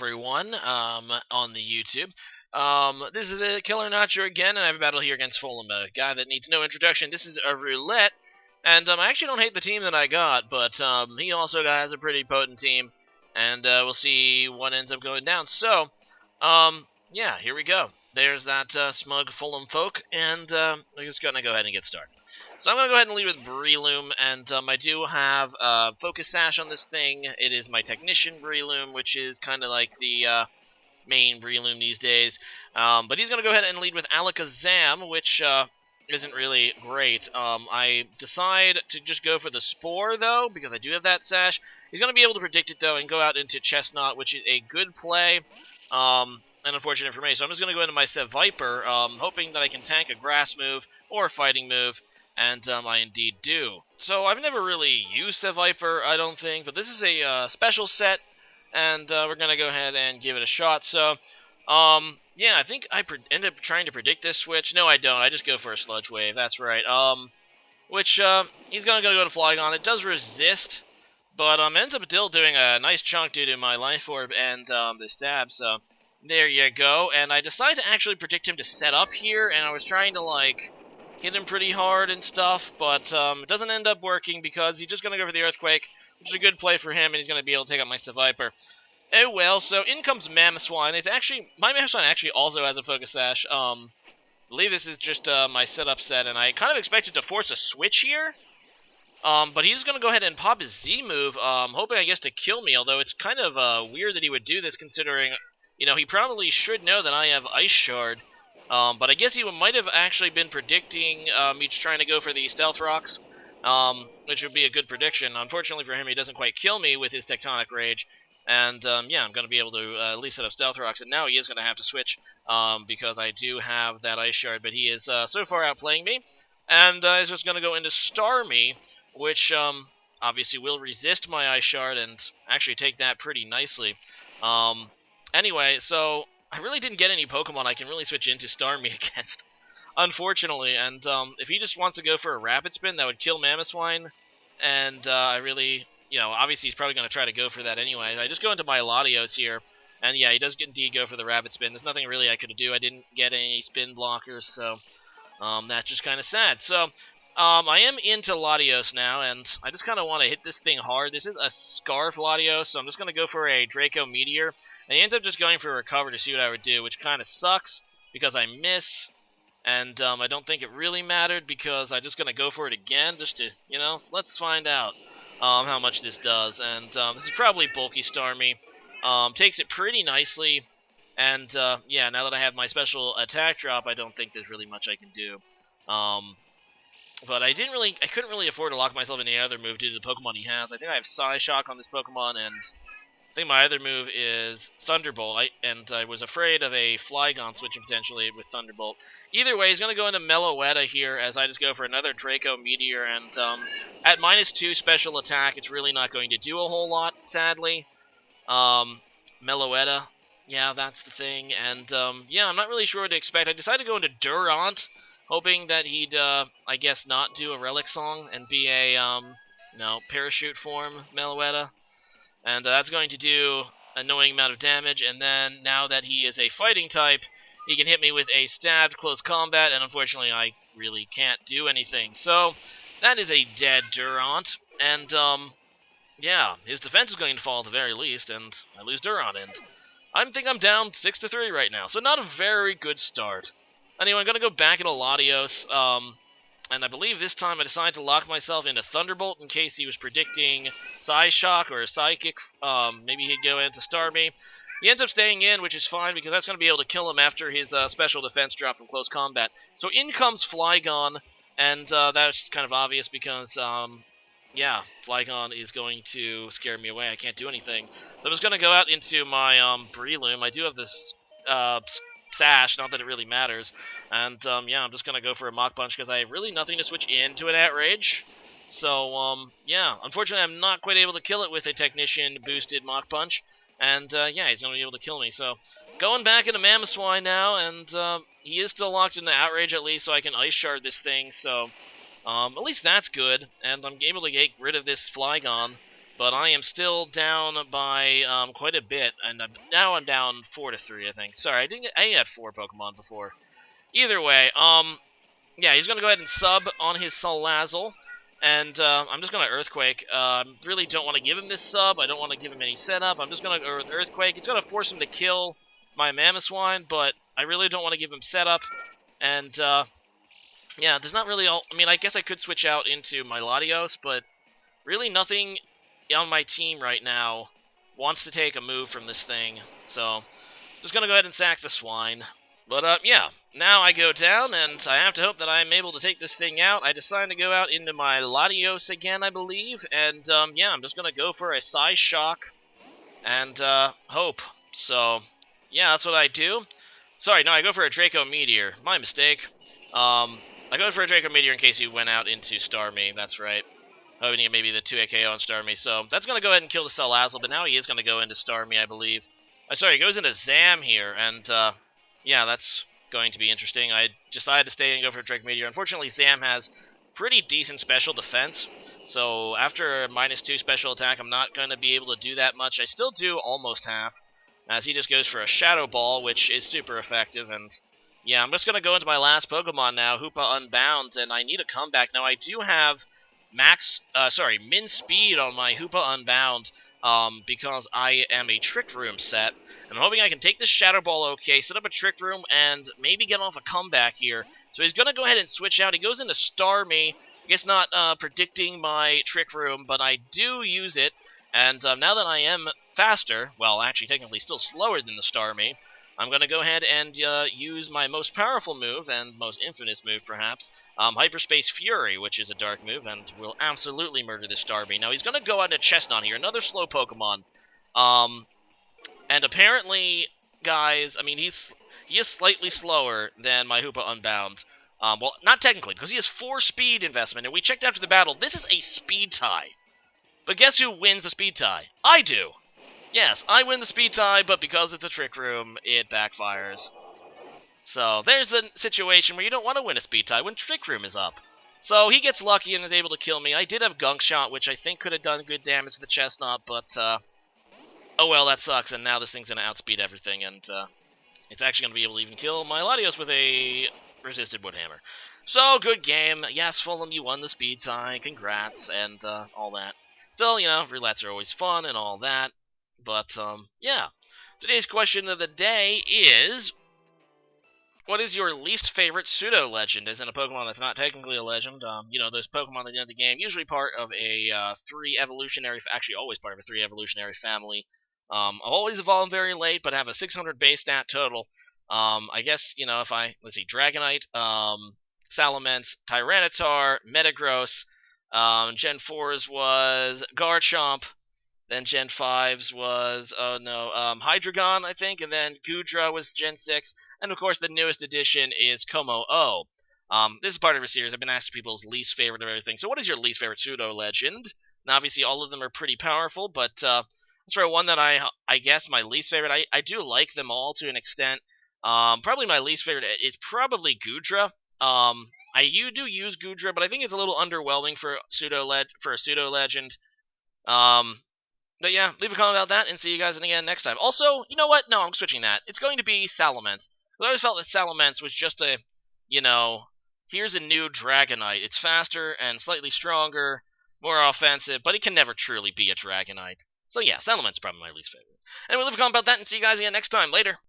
everyone on the YouTube. This is the TheKillerNacho again, and I have a battle here against Fulham, a guy that needs no introduction. This is a Roulette, and I actually don't hate the team that I got, but he also has a pretty potent team, and we'll see what ends up going down. So, yeah, here we go. There's that smug Fulham folk, and we're just going to go ahead and get started. So I'm going to go ahead and lead with Breloom, and I do have Focus Sash on this thing. It is my Technician Breloom, which is kind of like the main Breloom these days. But he's going to go ahead and lead with Alakazam, which isn't really great. I decide to just go for the Spore, though, because I do have that Sash. He's going to be able to predict it, though, and go out into Chestnut, which is a good play. And unfortunate for me. So I'm just going to go into my Seviper, hoping that I can tank a Grass move or a Fighting move. And I indeed do. So I've never really used Seviper, I don't think, but this is a special set, and we're going to go ahead and give it a shot. So, yeah, I think I end up trying to predict this switch. No, I don't. I just go for a Sludge Wave. That's right. Which he's going to go to Flygon. It does resist, but ends up still doing a nice chunk due to my Life Orb and the stab. So there you go. And I decided to actually predict him to set up here, and I was trying to, like, hit him pretty hard and stuff, but it doesn't end up working because he's just going to go for the Earthquake, which is a good play for him, and he's going to be able to take out my Seviper. Oh well, so in comes Mamoswine. It's actually, my Mamoswine actually also has a Focus Sash. I believe this is just my setup set, and I kind of expected to force a switch here, but he's going to go ahead and pop his Z move, hoping, I guess, to kill me, although it's kind of weird that he would do this considering, you know, he probably should know that I have Ice Shard. But I guess he might have actually been predicting me trying to go for the Stealth Rocks, which would be a good prediction. Unfortunately for him, he doesn't quite kill me with his Tectonic Rage, and yeah, I'm going to be able to at least set up Stealth Rocks, and now he is going to have to switch because I do have that Ice Shard, but he is so far outplaying me, and he's just going to go into Starmie, which obviously will resist my Ice Shard and actually take that pretty nicely. Anyway, so I really didn't get any Pokemon I can really switch into Starmie against, unfortunately, and if he just wants to go for a Rapid Spin, that would kill Mamoswine, and I really, you know, obviously he's probably going to try to go for that anyway. I just go into my Latios here, and yeah, he does indeed go for the Rapid Spin. There's nothing really I could do. I didn't get any spin blockers, so that's just kind of sad. So I am into Latios now, and I just kind of want to hit this thing hard. This is a Scarf Latios, so I'm just going to go for a Draco Meteor. And he ends up just going for a Recover to see what I would do, which kind of sucks because I miss. And I don't think it really mattered because I'm just going to go for it again just to, you know, let's find out how much this does. And this is probably Bulky Starmie. Takes it pretty nicely. And yeah, now that I have my special attack drop, I don't think there's really much I can do. But I couldn't really afford to lock myself into any other move due to the Pokemon he has. I think I have Psyshock on this Pokemon, and I think my other move is Thunderbolt, and I was afraid of a Flygon switching potentially with Thunderbolt. Either way, he's going to go into Meloetta here as I just go for another Draco Meteor, and at -2 special attack, it's really not going to do a whole lot, sadly. Meloetta, yeah, that's the thing, and yeah, I'm not really sure what to expect. I decided to go into Durant, hoping that he'd, I guess, not do a Relic Song and be a, Parachute form Meloetta. And that's going to do an annoying amount of damage, and then now that he is a fighting type, he can hit me with a stabbed close combat, and unfortunately I really can't do anything. So that is a dead Durant, and yeah, his defense is going to fall at the very least, and I lose Durant, and I think I'm down 6-3 right now, so not a very good start. Anyway, I'm going to go back into Latios, and I believe this time I decided to lock myself into Thunderbolt in case he was predicting Psyshock or Psychic. Maybe he'd go into Starmie. He ends up staying in, which is fine because that's going to be able to kill him after his special defense drop from close combat. So in comes Flygon, and that's kind of obvious because, yeah, Flygon is going to scare me away. I can't do anything. So I'm just going to go out into my Breloom. I do have this Sash, not that it really matters. And, yeah, I'm just going to go for a Mach Punch because I have really nothing to switch into an Outrage. So, yeah, unfortunately I'm not quite able to kill it with a Technician-boosted Mach Punch. And, yeah, he's going to be able to kill me. So, going back into Mamoswine now, and he is still locked into Outrage at least, so I can Ice Shard this thing. So, at least that's good. And I'm able to get rid of this Flygon. but I am still down by quite a bit, and now I'm down 4-3, I think. Sorry, I had 4 Pokemon before. Either way, yeah, he's gonna go ahead and sub on his Salazzle, and I'm just gonna Earthquake. Really don't want to give him this sub. I don't want to give him any setup. I'm just gonna go with Earthquake. It's gonna force him to kill my Mamoswine, but I really don't want to give him setup. And yeah, there's not really all. I mean, I guess I could switch out into my Latios, but really nothing on my team right now wants to take a move from this thing. So, just gonna go ahead and sack the Swine. But, yeah, now I go down, and I have to hope that I'm able to take this thing out. I decided to go out into my Latios again, I believe, and, yeah, I'm just gonna go for a Size Shock and, hope. So, yeah, that's what I do. Sorry, no, I go for a Draco Meteor. My mistake. I go for a Draco Meteor in case you went out into Starmie, that's right. Hoping to get maybe the 2 KO on Starmie. So that's going to go ahead and kill the Salazzle, but now he is going to go into Starmie, I believe. Sorry, he goes into Zam here, and yeah, that's going to be interesting. I decided to stay and go for a Drake Meteor. Unfortunately, Zam has pretty decent special defense, so after a -2 special attack, I'm not going to be able to do that much. I still do almost half, as he just goes for a Shadow Ball, which is super effective, and yeah, I'm just going to go into my last Pokemon now, Hoopa Unbound, and I need a comeback. Now, I do have min speed on my Hoopa Unbound, because I am a Trick Room set, and I'm hoping I can take this Shadow Ball okay, set up a Trick Room, and maybe get off a comeback here. So he's going to go ahead and switch out. He goes into Starmie. I guess not predicting my Trick Room, but I do use it, and now that I am faster, well, actually technically still slower than the Starmie, I'm going to go ahead and use my most powerful move, and most infamous move, perhaps, Hyperspace Fury, which is a dark move, and will absolutely murder this Starmie. Now, he's going to go out to Chestnut here, another slow Pokemon. And apparently, guys, I mean, he is slightly slower than my Hoopa Unbound. Well, not technically, because he has 4 speed investment, and we checked after the battle, this is a speed tie. But guess who wins the speed tie? I do! Yes, I win the speed tie, but because it's a Trick Room, it backfires. So, there's a situation where you don't want to win a speed tie when Trick Room is up. So, he gets lucky and is able to kill me. I did have Gunk Shot, which I think could have done good damage to the Chestnut, but, oh well, that sucks, and now this thing's going to outspeed everything, and, it's actually going to be able to even kill my Latios with a resisted Wood Hammer. So, good game. Yes, Fulham, you won the speed tie. Congrats, and, all that. Still, you know, roulettes are always fun and all that. But, yeah. Today's question of the day is, what is your least favorite pseudo-legend? As in a Pokemon that's not technically a legend. You know, those Pokemon at the end of the game, usually part of a actually always part of a 3 evolutionary family. Always evolve very late, but have a 600 base stat total. I guess, you know, if let's see, Dragonite, Salamence, Tyranitar, Metagross, Gen 4's was Garchomp, then Gen 5's was, Hydreigon, I think, and then Goodra was Gen 6, and of course the newest addition is Como-O. This is part of a series. I've been asking people's least favorite of everything. So what is your least favorite pseudo-legend? And obviously all of them are pretty powerful, but let's throw one that I guess my least favorite. I do like them all to an extent. Probably my least favorite is probably Goodra. I do use Goodra, but I think it's a little underwhelming for a pseudo-legend. But yeah, leave a comment about that, and see you guys again next time. Also, you know what? No, I'm switching that. It's going to be Salamence. I always felt that Salamence was just a, you know, here's a new Dragonite. It's faster and slightly stronger, more offensive, but it can never truly be a Dragonite. So yeah, Salamance's probably my least favorite. Anyway, leave a comment about that, and see you guys again next time. Later.